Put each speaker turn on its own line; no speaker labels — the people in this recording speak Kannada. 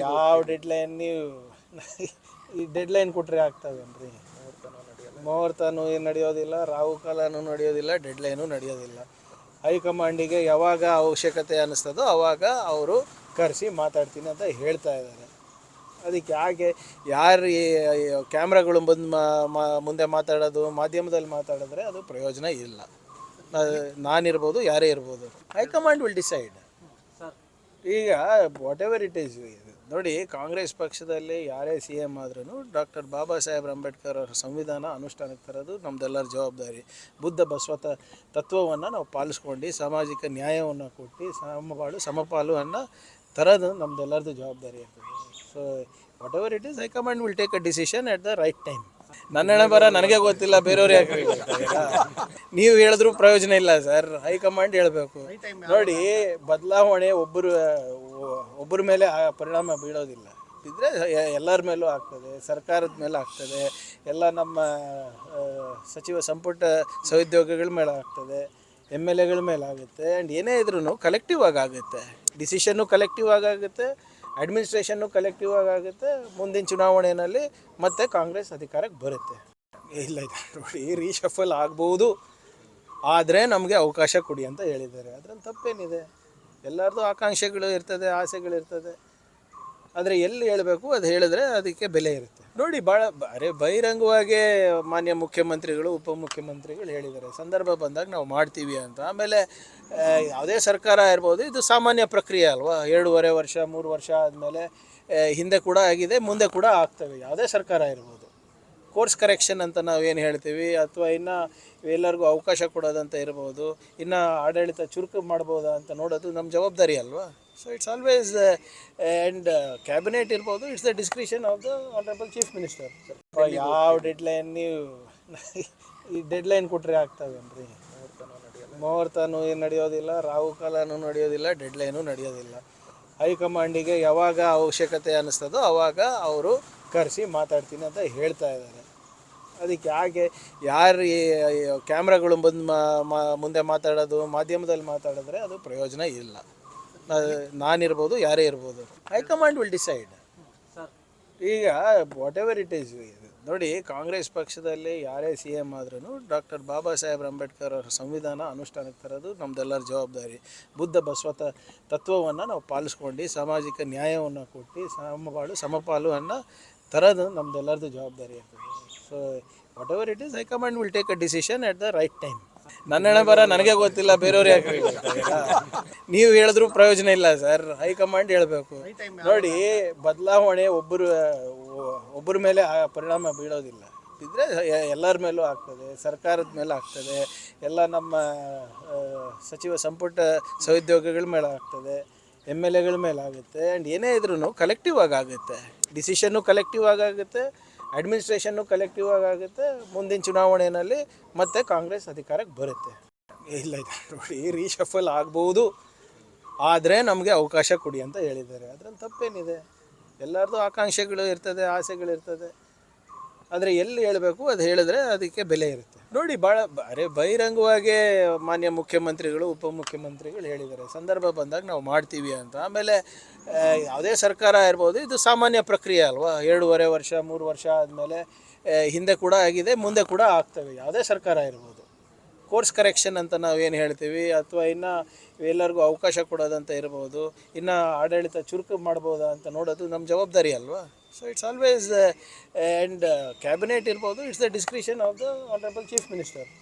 ಯಾವ ಡೆಡ್ಲೈನ್ ನೀವು ಈ ಡೆಡ್ಲೈನ್ ಕೊಟ್ಟರೆ ಆಗ್ತವೇನ್ರಿ? ಮುಹೂರ್ತನೂ ನಡೆಯೋದಿಲ್ಲ, ರಾಹುಕಾಲನೂ ನಡೆಯೋದಿಲ್ಲ, ಡೆಡ್ಲೈನು ನಡೆಯೋದಿಲ್ಲ. ಹೈಕಮಾಂಡಿಗೆ ಯಾವಾಗ ಅವಶ್ಯಕತೆ ಅನ್ನಿಸ್ತದೋ ಆವಾಗ ಅವರು ಕರೆಸಿ ಮಾತಾಡ್ತೀನಿ ಅಂತ ಹೇಳ್ತಾ ಇದ್ದಾರೆ. ಅದಕ್ಕೆ ಯಾರು ಕ್ಯಾಮ್ರಾಗಳು ಬಂದು ಮುಂದೆ ಮಾತಾಡೋದು, ಮಾಧ್ಯಮದಲ್ಲಿ ಮಾತಾಡಿದ್ರೆ ಅದು ಪ್ರಯೋಜನ ಇಲ್ಲ. ನಾನಿರ್ಬೋದು, ಯಾರೇ ಇರ್ಬೋದು, ಹೈಕಮಾಂಡ್ ವಿಲ್ ಡಿಸೈಡ್. ಈಗ ವಾಟ್ ಎವರ್ ಇಟ್ ಈಸ್, ನೋಡಿ, ಕಾಂಗ್ರೆಸ್ ಪಕ್ಷದಲ್ಲಿ ಯಾರೇ ಸಿ ಎಮ್ ಆದ್ರೂ ಡಾಕ್ಟರ್ ಬಾಬಾ ಸಾಹೇಬ್ ಅಂಬೇಡ್ಕರ್ ಅವರ ಸಂವಿಧಾನ ಅನುಷ್ಠಾನಕ್ಕೆ ತರೋದು ನಮ್ಮದೆಲ್ಲರ ಜವಾಬ್ದಾರಿ. ಬುದ್ಧ ಬಸವ ತತ್ವವನ್ನು ನಾವು ಪಾಲಿಸ್ಕೊಂಡು ಸಾಮಾಜಿಕ ನ್ಯಾಯವನ್ನು ಕೊಟ್ಟು ಸಮಬಾಳು ಸಮಪಾಲು ಅನ್ನೋ ತರೋದು ನಮ್ಮದೆಲ್ಲರದ್ದು ಜವಾಬ್ದಾರಿ ಆಗ್ತದೆ. So what ever it is, high command will take a decision at the right time. ನನ್ನ ಹಣೆ ಬರ ನನಗೆ ಗೊತ್ತಿಲ್ಲ, ಬೇರೆಯವ್ರು ಯಾಕೆ ನೀವು ಹೇಳಿದ್ರು ಪ್ರಯೋಜನ ಇಲ್ಲ ಸರ್, ಹೈಕಮಾಂಡ್ ಹೇಳಬೇಕು. ನೋಡಿ, ಬದಲಾವಣೆ ಒಬ್ಬರ ಮೇಲೆ ಪರಿಣಾಮ ಬೀಳೋದಿಲ್ಲ, ಇದ್ರೆ ಎಲ್ಲರ ಮೇಲೂ ಆಗ್ತದೆ, ಸರ್ಕಾರದ ಮೇಲೆ ಆಗ್ತದೆ, ಎಲ್ಲ ನಮ್ಮ ಸಚಿವ ಸಂಪುಟ ಸಹೋದ್ಯೋಗಿಗಳ ಮೇಲೆ ಆಗ್ತದೆ, MLAಗಳ ಮೇಲೆ ಆಗುತ್ತೆ. ಆ್ಯಂಡ್ ಏನೇ ಇದ್ರೂ ಕಲೆಕ್ಟಿವ್ ಆಗುತ್ತೆ, ಡಿಸಿಷನ್ನು ಕಲೆಕ್ಟಿವ್ ಆಗುತ್ತೆ, ಅಡ್ಮಿನಿಸ್ಟ್ರೇಷನ್ನು ಕಲೆಕ್ಟಿವ್ ಆಗುತ್ತೆ. ಮುಂದಿನ ಚುನಾವಣೆಯಲ್ಲಿ ಮತ್ತೆ ಕಾಂಗ್ರೆಸ್ ಅಧಿಕಾರಕ್ಕೆ ಬರುತ್ತೆ. ಇಲ್ಲ ನೋಡಿ, ರೀಶಫಲ್ ಆಗ್ಬೋದು, ಆದರೆ ನಮಗೆ ಅವಕಾಶ ಕೊಡಿ ಅಂತ ಹೇಳಿದ್ದಾರೆ. ಅದರಲ್ಲಿ ತಪ್ಪೇನಿದೆ? ಎಲ್ಲರದ್ದು ಆಕಾಂಕ್ಷೆಗಳು ಇರ್ತದೆ, ಆಸೆಗಳಿರ್ತದೆ. ಆದರೆ ಎಲ್ಲಿ ಹೇಳಬೇಕು ಅದು ಹೇಳಿದ್ರೆ ಅದಕ್ಕೆ ಬೆಲೆ ಇರುತ್ತೆ. ನೋಡಿ, ಭಾಳ ಬಹಿರಂಗವಾಗಿ ಮಾನ್ಯ ಮುಖ್ಯಮಂತ್ರಿಗಳು, ಉಪಮುಖ್ಯಮಂತ್ರಿಗಳು ಹೇಳಿದ್ದಾರೆ, ಸಂದರ್ಭ ಬಂದಾಗ ನಾವು ಮಾಡ್ತೀವಿ ಅಂತ. ಆಮೇಲೆ ಯಾವುದೇ ಸರ್ಕಾರ ಇರ್ಬೋದು, ಇದು ಸಾಮಾನ್ಯ ಪ್ರಕ್ರಿಯೆ ಅಲ್ವಾ? 2.5 ವರ್ಷ 3 ವರ್ಷ ಆದಮೇಲೆ ಹಿಂದೆ ಕೂಡ ಆಗಿದೆ, ಮುಂದೆ ಕೂಡ ಆಗ್ತವೆ. ಯಾವುದೇ ಸರ್ಕಾರ ಇರ್ಬೋದು, ಕೋರ್ಸ್ ಕರೆಕ್ಷನ್ ಅಂತ ನಾವೇನು ಹೇಳ್ತೀವಿ, ಅಥವಾ ಇನ್ನು ಎಲ್ಲರಿಗೂ ಅವಕಾಶ ಕೊಡೋದಂತ ಇರ್ಬೋದು, ಇನ್ನು ಆಡಳಿತ ಚುರುಕು ಮಾಡ್ಬೋದಾ ಅಂತ ನೋಡೋದು ನಮ್ಮ ಜವಾಬ್ದಾರಿ ಅಲ್ವಾ? So it's always and cabinet ಇರ್ಬೋದು, it's the discretion of the honourable chief minister. ಯಾವ ಡೆಡ್ಲೈನ್ ನೀವು ಈ ಡೆಡ್ಲೈನ್ ಕೊಟ್ಟರೆ ಆಗ್ತವೇನ್ರಿ? ಮುಹೂರ್ತನೂ ನಡೆಯೋದಿಲ್ಲ, ರಾಹುಕಾಲನೂ ನಡೆಯೋದಿಲ್ಲ, ಡೆಡ್ಲೈನು ನಡೆಯೋದಿಲ್ಲ. ಹೈಕಮಾಂಡಿಗೆ ಯಾವಾಗ ಅವಶ್ಯಕತೆ ಅನ್ನಿಸ್ತದೋ ಆವಾಗ ಅವರು ಕರೆಸಿ ಮಾತಾಡ್ತೀನಿ ಅಂತ ಹೇಳ್ತಾ ಇದ್ದಾರೆ. ಅದಕ್ಕೆ ಯಾರು ಕ್ಯಾಮ್ರಾಗಳು ಬಂದು ಮುಂದೆ ಮಾತಾಡೋದು, ಮಾಧ್ಯಮದಲ್ಲಿ ಮಾತಾಡಿದ್ರೆ ಅದು ಪ್ರಯೋಜನ ಇಲ್ಲ. ನಾನಿರ್ಬೋದು, ಯಾರೇ ಇರ್ಬೋದು, ಹೈಕಮಾಂಡ್ ವಿಲ್ ಡಿಸೈಡ್. ಈಗ ವಾಟ್ ಎವರ್ ಇಟ್ ಈಸ್, ನೋಡಿ, ಕಾಂಗ್ರೆಸ್ ಪಕ್ಷದಲ್ಲಿ ಯಾರೇ ಸಿ ಎಮ್ ಆದ್ರೂ ಡಾಕ್ಟರ್ ಬಾಬಾ ಸಾಹೇಬ್ ಅಂಬೇಡ್ಕರ್ ಅವರ ಸಂವಿಧಾನ ಅನುಷ್ಠಾನಕ್ಕೆ ತರೋದು ನಮ್ಮದೆಲ್ಲರ ಜವಾಬ್ದಾರಿ. ಬುದ್ಧ ಬಸವ ತತ್ವವನ್ನು ನಾವು ಪಾಲಿಸ್ಕೊಂಡು ಸಾಮಾಜಿಕ ನ್ಯಾಯವನ್ನು ಕೊಟ್ಟು ಸಮಬಾಳು ಸಮಪಾಲು ಅನ್ನೋ ತರೋದು ನಮ್ಮದೆಲ್ಲರದ್ದು ಜವಾಬ್ದಾರಿ ಆಗ್ತದೆ. So what ever it is, high command will take a decision at the right time. ನನ್ನ ಹಣೆ ಬರ ನನಗೆ ಗೊತ್ತಿಲ್ಲ, ಬೇರೆಯವ್ರು ಯಾಕೆ ನೀವು ಹೇಳಿದ್ರು ಪ್ರಯೋಜನ ಇಲ್ಲ ಸರ್, ಹೈಕಮಾಂಡ್ ಹೇಳಬೇಕು. ನೋಡಿ, ಬದಲಾವಣೆ ಒಬ್ಬರ ಮೇಲೆ ಪರಿಣಾಮ ಬೀಳೋದಿಲ್ಲ, ಇದ್ರೆ ಎಲ್ಲರ ಮೇಲೂ ಆಗ್ತದೆ, ಸರ್ಕಾರದ ಮೇಲೆ ಆಗ್ತದೆ, ಎಲ್ಲ ನಮ್ಮ ಸಚಿವ ಸಂಪುಟ ಸಹೋದ್ಯೋಗಿಗಳ ಮೇಲೆ ಆಗ್ತದೆ, MLAಗಳ ಮೇಲೆ ಆಗುತ್ತೆ. ಆ್ಯಂಡ್ ಏನೇ ಇದ್ರೂ ಕಲೆಕ್ಟಿವ್ ಆಗುತ್ತೆ, ಡಿಸಿಷನ್ನು ಕಲೆಕ್ಟಿವ್ ಆಗುತ್ತೆ, ಅಡ್ಮಿನಿಸ್ಟ್ರೇಷನ್ನು ಕಲೆಕ್ಟಿವ್ ಆಗುತ್ತೆ. ಮುಂದಿನ ಚುನಾವಣೆಯಲ್ಲಿ ಮತ್ತೆ ಕಾಂಗ್ರೆಸ್ ಅಧಿಕಾರಕ್ಕೆ ಬರುತ್ತೆ. ಇಲ್ಲ ನೋಡಿ, ರೀಶಫಲ್ ಆಗ್ಬೋದು, ಆದರೆ ನಮಗೆ ಅವಕಾಶ ಕೊಡಿ ಅಂತ ಹೇಳಿದ್ದಾರೆ. ಅದರಲ್ಲಿ ತಪ್ಪೇನಿದೆ? ಎಲ್ಲರದ್ದು ಆಕಾಂಕ್ಷೆಗಳು ಇರ್ತದೆ, ಆಸೆಗಳಿರ್ತದೆ. ಆದರೆ ಎಲ್ಲಿ ಹೇಳಬೇಕು ಅದು ಹೇಳಿದ್ರೆ ಅದಕ್ಕೆ ಬೆಲೆ ಇರುತ್ತೆ. ನೋಡಿ, ಭಾಳ ಬಹಿರಂಗವಾಗಿ ಮಾನ್ಯ ಮುಖ್ಯಮಂತ್ರಿಗಳು, ಉಪಮುಖ್ಯಮಂತ್ರಿಗಳು ಹೇಳಿದ್ದಾರೆ, ಸಂದರ್ಭ ಬಂದಾಗ ನಾವು ಮಾಡ್ತೀವಿ ಅಂತ. ಆಮೇಲೆ ಯಾವುದೇ ಸರ್ಕಾರ ಇರ್ಬೋದು, ಇದು ಸಾಮಾನ್ಯ ಪ್ರಕ್ರಿಯೆ ಅಲ್ವಾ? 2.5 ವರ್ಷ 3 ವರ್ಷ ಆದಮೇಲೆ ಹಿಂದೆ ಕೂಡ ಆಗಿದೆ, ಮುಂದೆ ಕೂಡ ಆಗ್ತವೆ. ಯಾವುದೇ ಸರ್ಕಾರ ಇರ್ಬೋದು, ಕೋರ್ಸ್ ಕರೆಕ್ಷನ್ ಅಂತ ನಾವೇನು ಹೇಳ್ತೀವಿ, ಅಥವಾ ಇನ್ನು ಎಲ್ಲರಿಗೂ ಅವಕಾಶ ಕೊಡೋದಂತ ಇರ್ಬೋದು, ಇನ್ನು ಆಡಳಿತ ಚುರುಕು ಮಾಡ್ಬೋದಾ ಅಂತ ನೋಡೋದು ನಮ್ಮ ಜವಾಬ್ದಾರಿ ಅಲ್ವಾ? So it's always and cabinet ಇರ್ಬೋದು, it's the discretion of the honourable chief minister.